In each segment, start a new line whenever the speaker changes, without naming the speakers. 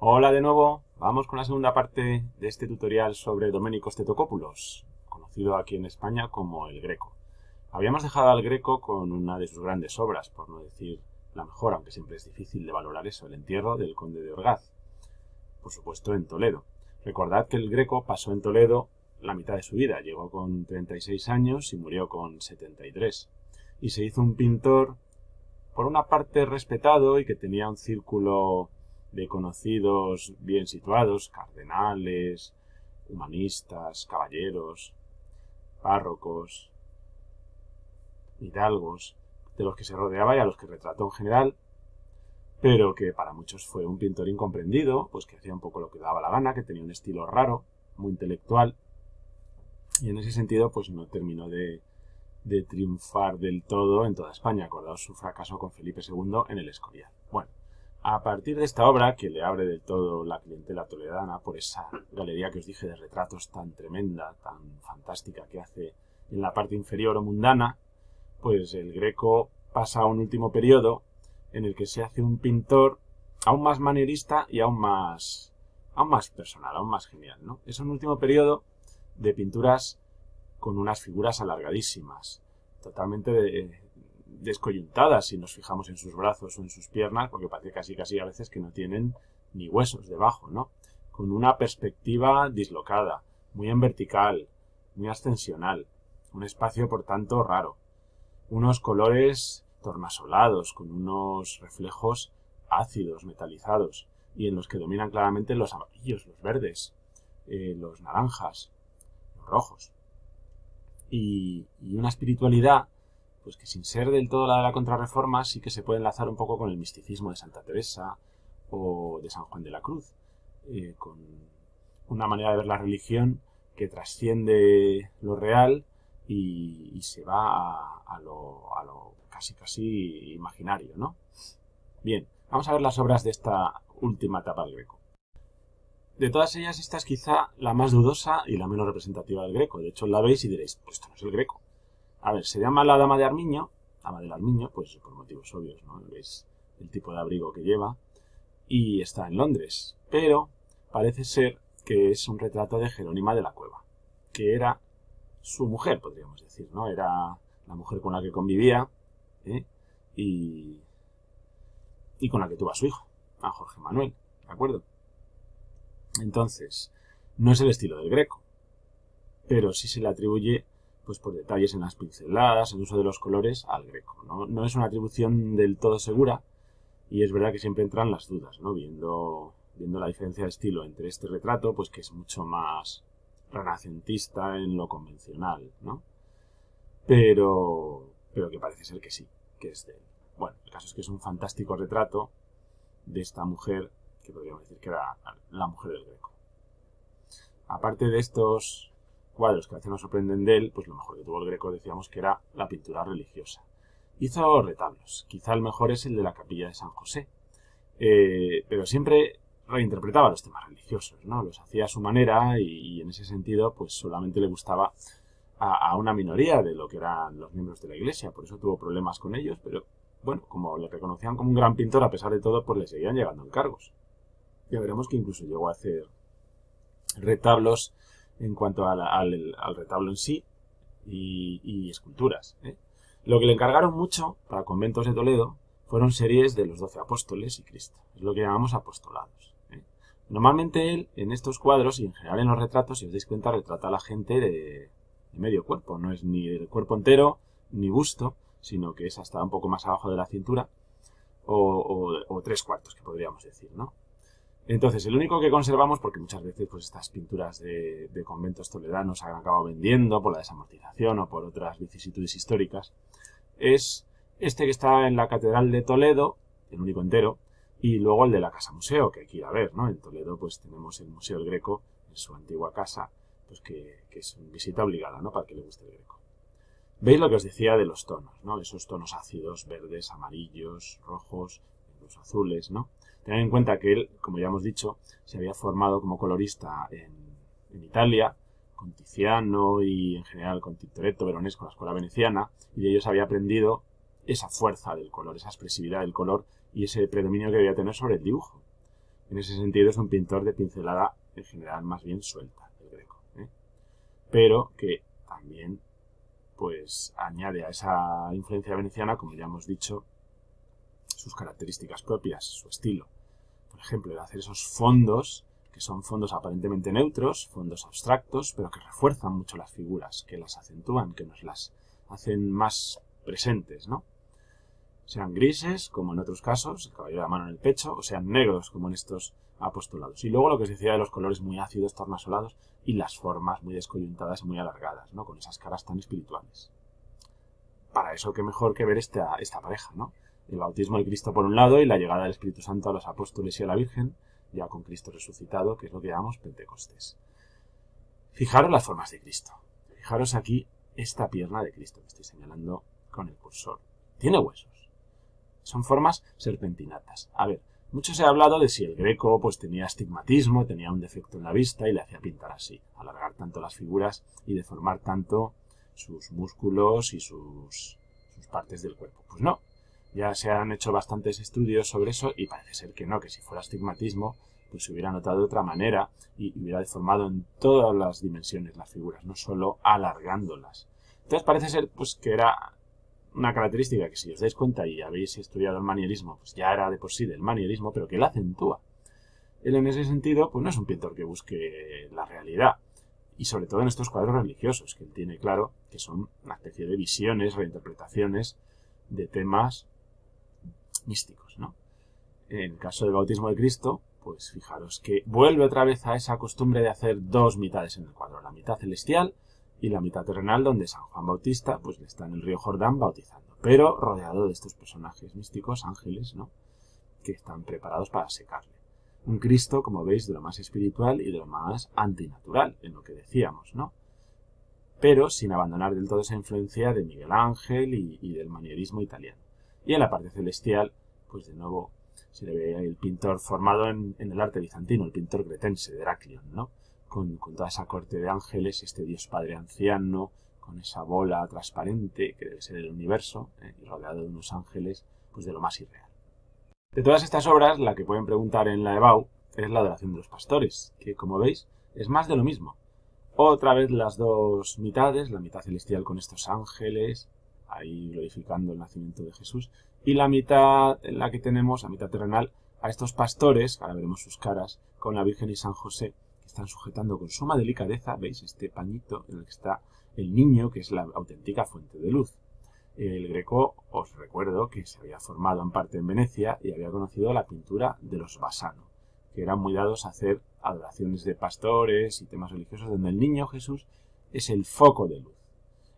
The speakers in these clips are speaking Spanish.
Hola de nuevo, vamos con la segunda parte de este tutorial sobre Doménicos Tetocópulos, conocido aquí en España como el Greco. Habíamos dejado al Greco con una de sus grandes obras, por no decir la mejor, aunque siempre es difícil de valorar eso, el entierro del conde de Orgaz, por supuesto en Toledo. Recordad que el Greco pasó en Toledo la mitad de su vida, llegó con 36 años y murió con 73. Y se hizo un pintor, por una parte respetado y que tenía un círculo de conocidos bien situados, cardenales, humanistas, caballeros, párrocos, hidalgos, de los que se rodeaba y a los que retrató en general, pero que para muchos fue un pintor incomprendido, pues que hacía un poco lo que daba la gana, que tenía un estilo raro, muy intelectual, y en ese sentido pues no terminó de triunfar del todo en toda España. Acordaos su fracaso con Felipe II en el Escorial. Bueno, a partir de esta obra, que le abre del todo la clientela toledana por esa galería que os dije de retratos tan tremenda, tan fantástica que hace en la parte inferior o mundana, pues el Greco pasa a un último periodo en el que se hace un pintor aún más manierista y aún más personal, aún más genial, ¿no? Es un último periodo de pinturas con unas figuras alargadísimas, totalmente descoyuntadas si nos fijamos en sus brazos o en sus piernas, porque parece casi a veces que no tienen ni huesos debajo, ¿no? Con una perspectiva dislocada, muy en vertical, muy ascensional, un espacio por tanto raro, unos colores tornasolados, con unos reflejos ácidos, metalizados, y en los que dominan claramente los amarillos, los verdes, los naranjas, los rojos. Y una espiritualidad pues que sin ser del todo la de la Contrarreforma sí que se puede enlazar un poco con el misticismo de Santa Teresa o de San Juan de la Cruz, con una manera de ver la religión que trasciende lo real y se va a lo casi imaginario, ¿no? Bien, vamos a ver las obras de esta última etapa del Greco. De todas ellas, esta es quizá la más dudosa y la menos representativa del Greco. De hecho, la veis y diréis, pues esto no es el Greco. A ver, se llama la Dama de Armiño, Dama del Armiño, pues por motivos obvios, ¿no? Veis el tipo de abrigo que lleva, y está en Londres. Pero parece ser que es un retrato de Jerónima de la Cueva, que era su mujer, podríamos decir, ¿no? Era la mujer con la que convivía, ¿eh? y, y con la que tuvo a su hijo, a Jorge Manuel, ¿de acuerdo? Entonces, no es el estilo del Greco, pero sí se le atribuye pues por detalles en las pinceladas, el uso de los colores al Greco. No es una atribución del todo segura y es verdad que siempre entran las dudas, ¿no? Viendo la diferencia de estilo entre este retrato, pues que es mucho más renacentista en lo convencional, ¿no? Pero que parece ser que sí, que es de él. Bueno, el caso es que es un fantástico retrato de esta mujer, que podríamos decir que era la mujer del Greco. Aparte de estos cuadros que a veces nos sorprenden de él, pues lo mejor que tuvo el Greco decíamos que era la pintura religiosa. Hizo retablos, quizá el mejor es el de la capilla de San José, pero siempre reinterpretaba los temas religiosos, ¿no? Los hacía a su manera y en ese sentido pues solamente le gustaba a una minoría de lo que eran los miembros de la iglesia, por eso tuvo problemas con ellos, pero bueno, como le reconocían como un gran pintor a pesar de todo, pues le seguían llegando encargos. Ya veremos que incluso llegó a hacer retablos en cuanto al retablo en sí y esculturas, ¿eh? Lo que le encargaron mucho para conventos de Toledo fueron series de los 12 apóstoles y Cristo. Es lo que llamamos apostolados, ¿eh? Normalmente él, en estos cuadros y en general en los retratos, si os dais cuenta, retrata a la gente de medio cuerpo. No es ni el cuerpo entero ni busto, sino que es hasta un poco más abajo de la cintura o tres cuartos, que podríamos decir, ¿no? Entonces, el único que conservamos, porque muchas veces pues estas pinturas de conventos toledanos han acabado vendiendo por la desamortización o por otras vicisitudes históricas, es este que está en la Catedral de Toledo, el único entero, y luego el de la Casa Museo, que hay que ir a ver, ¿no? En Toledo pues tenemos el Museo del Greco, en su antigua casa, pues que es una visita obligada, ¿no? Para que le guste el Greco. Veis lo que os decía de los tonos, ¿no? Esos tonos ácidos, verdes, amarillos, rojos, los azules, ¿no? Tened en cuenta que él, como ya hemos dicho, se había formado como colorista en Italia, con Tiziano y en general con Tintoretto, Veronés, con la escuela veneciana, y de ellos había aprendido esa fuerza del color, esa expresividad del color y ese predominio que debía tener sobre el dibujo. En ese sentido es un pintor de pincelada en general más bien suelta, el Greco, pero que también pues añade a esa influencia veneciana, como ya hemos dicho, sus características propias, su estilo. Por ejemplo, el hacer esos fondos, que son fondos aparentemente neutros, fondos abstractos, pero que refuerzan mucho las figuras, que las acentúan, que nos las hacen más presentes, ¿no? Sean grises, como en otros casos, el caballero de la mano en el pecho, o sean negros, como en estos apostolados. Y luego lo que os decía de los colores muy ácidos, tornasolados, y las formas muy descoyuntadas y muy alargadas, ¿no? Con esas caras tan espirituales. Para eso, qué mejor que ver esta pareja, ¿no? El bautismo de Cristo por un lado y la llegada del Espíritu Santo a los apóstoles y a la Virgen, ya con Cristo resucitado, que es lo que llamamos Pentecostés. Fijaros las formas de Cristo. Fijaros aquí esta pierna de Cristo que estoy señalando con el cursor. Tiene huesos. Son formas serpentinatas. A ver, mucho se ha hablado de si el Greco pues tenía astigmatismo, tenía un defecto en la vista y le hacía pintar así, alargar tanto las figuras y deformar tanto sus músculos y sus partes del cuerpo. Pues no, ya se han hecho bastantes estudios sobre eso y parece ser que no, que si fuera astigmatismo pues se hubiera notado de otra manera y hubiera deformado en todas las dimensiones las figuras, no solo alargándolas. Entonces parece ser pues que era una característica que si os dais cuenta y habéis estudiado el manierismo, pues ya era de por sí del manierismo, pero que la acentúa. Él en ese sentido pues no es un pintor que busque la realidad, y sobre todo en estos cuadros religiosos, que él tiene claro que son una especie de visiones, reinterpretaciones de temas místicos, ¿no? En el caso del bautismo de Cristo, pues fijaros que vuelve otra vez a esa costumbre de hacer dos mitades en el cuadro, la mitad celestial y la mitad terrenal, donde San Juan Bautista pues está en el río Jordán bautizando, pero rodeado de estos personajes místicos, ángeles, ¿no? Que están preparados para secarle. Un Cristo, como veis, de lo más espiritual y de lo más antinatural, en lo que decíamos, ¿no? Pero sin abandonar del todo esa influencia de Miguel Ángel y del manierismo italiano. Y en la parte celestial, pues de nuevo se le ve el pintor formado en el arte bizantino, el pintor cretense de Heraclión, ¿no? Con toda esa corte de ángeles, este Dios Padre anciano, con esa bola transparente que debe ser el universo, y rodeado de unos ángeles, pues de lo más irreal. De todas estas obras, la que pueden preguntar en la EBAU es la Adoración de los Pastores, que como veis es más de lo mismo. Otra vez las dos mitades, la mitad celestial con estos ángeles, ahí glorificando el nacimiento de Jesús, y la mitad en la que tenemos, la mitad terrenal, a estos pastores, ahora veremos sus caras, con la Virgen y San José, que están sujetando con suma delicadeza, veis, este pañito en el que está el niño, que es la auténtica fuente de luz. El Greco, os recuerdo que se había formado en parte en Venecia y había conocido la pintura de los Bassano, que eran muy dados a hacer adoraciones de pastores y temas religiosos donde el niño Jesús es el foco de luz.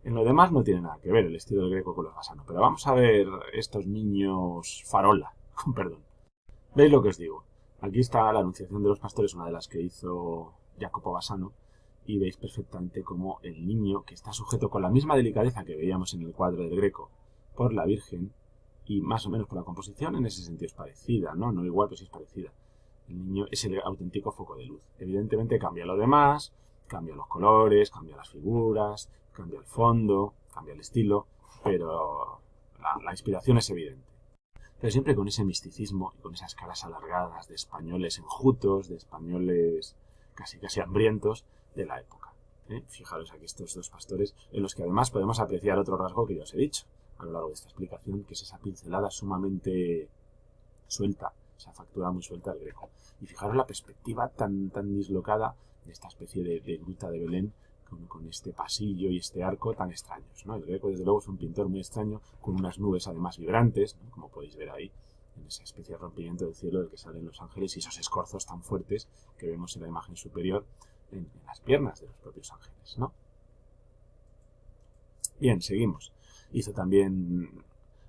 En lo demás no tiene nada que ver el estilo del Greco con los Bassano, pero vamos a ver estos niños farola, con perdón. ¿Veis lo que os digo? Aquí está la Anunciación de los Pastores, una de las que hizo Jacopo Bassano, y veis perfectamente cómo el niño, que está sujeto con la misma delicadeza que veíamos en el cuadro del Greco por la Virgen, y más o menos por la composición, en ese sentido es parecida, ¿no? No igual, pero sí es parecida. El niño es el auténtico foco de luz. Evidentemente cambia lo demás, cambia los colores, cambia las figuras, cambia el fondo, cambia el estilo, pero la inspiración es evidente. Pero siempre con ese misticismo y con esas caras alargadas de españoles enjutos, de españoles casi hambrientos de la época. Fijaros aquí estos dos pastores, en los que además podemos apreciar otro rasgo que ya os he dicho a lo largo de esta explicación, que es esa pincelada sumamente suelta, esa factura muy suelta del Greco. Y fijaros la perspectiva tan dislocada de esta especie de gruta de Belén, con este pasillo y este arco tan extraños, ¿no? El Greco, desde luego, es un pintor muy extraño, con unas nubes además vibrantes, ¿no? Como podéis ver ahí, en esa especie de rompimiento del cielo del que salen los ángeles y esos escorzos tan fuertes que vemos en la imagen superior en las piernas de los propios ángeles, ¿no? Bien, seguimos. Hizo también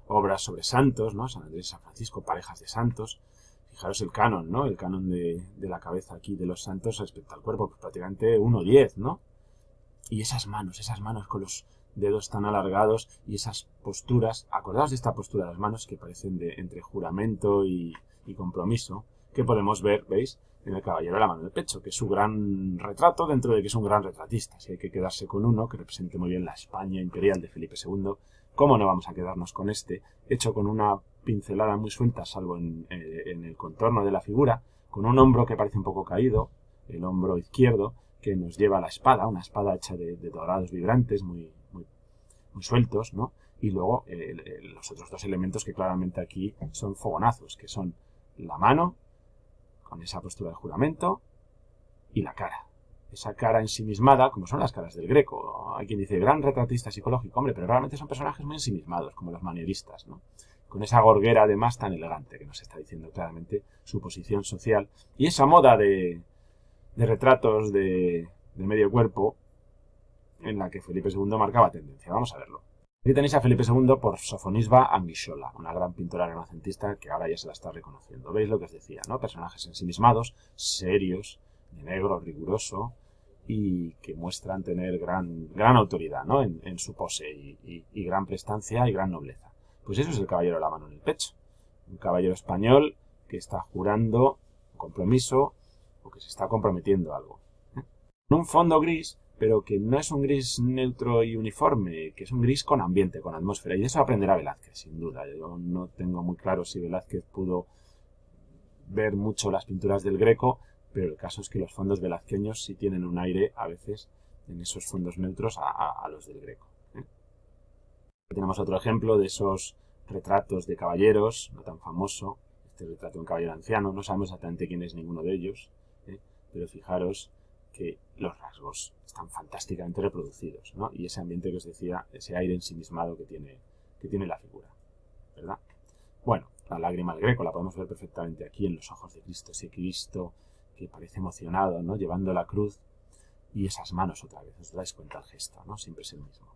obras sobre santos, ¿no? San Andrés y San Francisco, parejas de santos. Fijaros el canon, ¿no? El canon de la cabeza aquí de los santos respecto al cuerpo, pues prácticamente 1:10, ¿no? Y esas manos con los dedos tan alargados y esas posturas, acordaos de esta postura de las manos que parecen entre juramento y compromiso, que podemos ver, ¿veis?, en el caballero de la mano en el pecho, que es su gran retrato dentro de que es un gran retratista. Si hay que quedarse con uno que represente muy bien la España imperial de Felipe II, ¿cómo no vamos a quedarnos con este, hecho con una pincelada muy suelta, salvo en el contorno de la figura, con un hombro que parece un poco caído, el hombro izquierdo, que nos lleva la espada, una espada hecha de dorados vibrantes, muy sueltos, ¿no? Y luego los otros dos elementos que claramente aquí son fogonazos, que son la mano, con esa postura de juramento, y la cara. Esa cara ensimismada, como son las caras del Greco. Hay quien dice, gran retratista psicológico, hombre, pero realmente son personajes muy ensimismados, como los manieristas, ¿no? Con esa gorguera además tan elegante, que nos está diciendo claramente su posición social. Y esa moda de retratos de medio cuerpo, en la que Felipe II marcaba tendencia. Vamos a verlo. Aquí tenéis a Felipe II por Sofonisba Anguissola, una gran pintora renacentista que ahora ya se la está reconociendo. ¿Veis lo que os decía, no? Personajes ensimismados, serios, de negro, riguroso, y que muestran tener gran autoridad, ¿no? En su pose y gran prestancia y gran nobleza. Pues eso es el caballero de la mano en el pecho. Un caballero español que está jurando un compromiso o que se está comprometiendo a algo. En un fondo gris, pero que no es un gris neutro y uniforme, que es un gris con ambiente, con atmósfera. Y de eso aprenderá Velázquez, sin duda. Yo no tengo muy claro si Velázquez pudo ver mucho las pinturas del Greco, pero el caso es que los fondos velazqueños sí tienen un aire, a veces, en esos fondos neutros a los del Greco. Tenemos otro ejemplo de esos retratos de caballeros, no tan famoso, este retrato de un caballero anciano, no sabemos exactamente quién es ninguno de ellos, pero fijaros que los rasgos están fantásticamente reproducidos, ¿no? Y ese ambiente que os decía, ese aire ensimismado que tiene la figura, ¿verdad? Bueno, la lágrima del Greco la podemos ver perfectamente aquí en los ojos de Cristo, ese Cristo que parece emocionado, ¿no? Llevando la cruz, y esas manos otra vez, os dais cuenta del gesto, ¿no? Siempre es el mismo.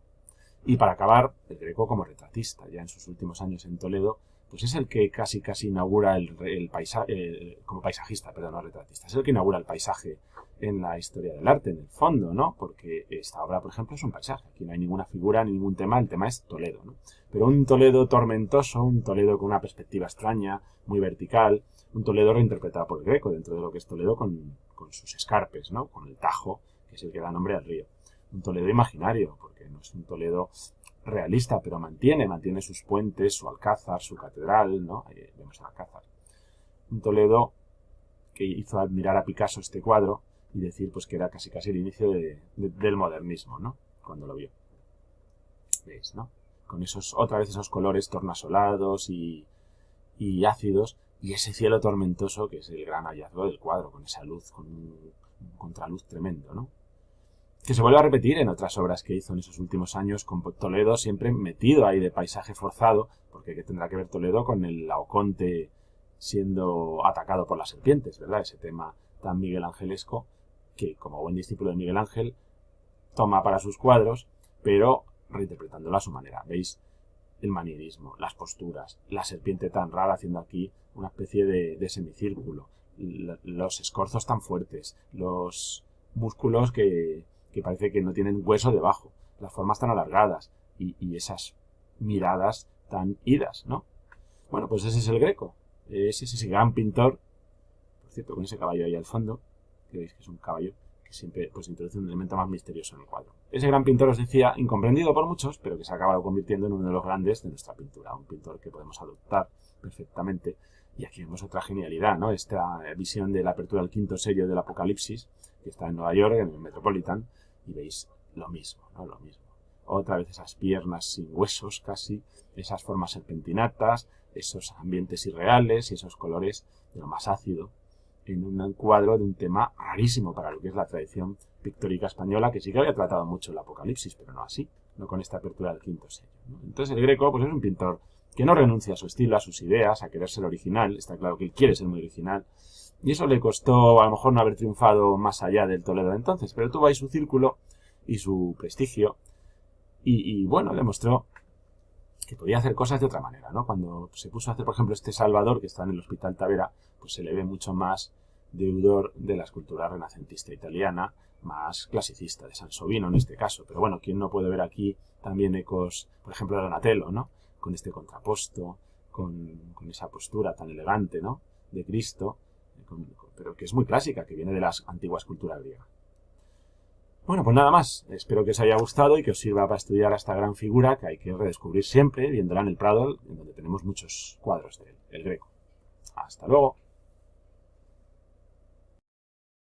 Y para acabar, el Greco como retratista, ya en sus últimos años en Toledo, pues es el que casi inaugura el paisaje, como paisajista, perdón, no retratista, es el que inaugura el paisaje en la historia del arte, en el fondo, ¿no? Porque esta obra, por ejemplo, es un paisaje. Aquí no hay ninguna figura, ni ningún tema, el tema es Toledo, ¿no? Pero un Toledo tormentoso, un Toledo con una perspectiva extraña, muy vertical, un Toledo reinterpretado por el Greco, dentro de lo que es Toledo con sus escarpes, ¿no? Con el Tajo, que es el que da nombre al río. Un Toledo imaginario, porque no es un Toledo realista, pero mantiene sus puentes, su alcázar, su catedral, ¿no? Ahí vemos el alcázar. Un Toledo que hizo admirar a Picasso este cuadro y decir pues que era casi el inicio del modernismo, ¿no? Cuando lo vio. ¿Veis, no? Con otra vez esos colores tornasolados y ácidos, y ese cielo tormentoso que es el gran hallazgo del cuadro, con esa luz, con un contraluz tremendo, ¿no? Que se vuelve a repetir en otras obras que hizo en esos últimos años, con Toledo siempre metido ahí de paisaje forzado, porque ¿qué tendrá que ver Toledo con el Laoconte siendo atacado por las serpientes, ¿verdad? Ese tema tan miguelangelesco que, como buen discípulo de Miguel Ángel, toma para sus cuadros, pero reinterpretándolo a su manera. ¿Veis? El manierismo, las posturas, la serpiente tan rara haciendo aquí una especie de semicírculo, los escorzos tan fuertes, los músculos que parece que no tienen hueso debajo, las formas tan alargadas y esas miradas tan idas, ¿no? Bueno, pues ese es el Greco, ese es ese gran pintor, por cierto, con ese caballo ahí al fondo, que veis que es un caballo que siempre pues introduce un elemento más misterioso en el cuadro. Ese gran pintor, os decía, incomprendido por muchos, pero que se ha acabado convirtiendo en uno de los grandes de nuestra pintura, un pintor que podemos adoptar perfectamente. Y aquí vemos otra genialidad, ¿no? Esta visión de la apertura del quinto sello del Apocalipsis, que está en Nueva York, en el Metropolitan, y veis lo mismo, ¿no? Lo mismo. Otra vez esas piernas sin huesos casi, esas formas serpentinatas, esos ambientes irreales y esos colores de lo más ácido, en un cuadro de un tema rarísimo para lo que es la tradición pictórica española, que sí que había tratado mucho el Apocalipsis, pero no así, no con esta apertura del quinto sello, ¿no? Entonces el Greco pues es un pintor que no renuncia a su estilo, a sus ideas, a querer ser original. Está claro que él quiere ser muy original, y eso le costó a lo mejor no haber triunfado más allá del Toledo de entonces, pero tuvo ahí su círculo y su prestigio, y bueno, demostró que podía hacer cosas de otra manera, ¿no? Cuando se puso a hacer, por ejemplo, este Salvador, que está en el Hospital Tavera, pues se le ve mucho más deudor de la escultura renacentista italiana, más clasicista, de Sansovino en este caso. Pero bueno, ¿quién no puede ver aquí también ecos, por ejemplo, de Donatello, ¿no? Con este contraposto, con esa postura tan elegante, ¿no? De Cristo, pero que es muy clásica, que viene de la antigua escultura griega. Bueno, pues nada más. Espero que os haya gustado y que os sirva para estudiar a esta gran figura que hay que redescubrir siempre, viéndola en el Prado, en donde tenemos muchos cuadros del Greco. Hasta luego.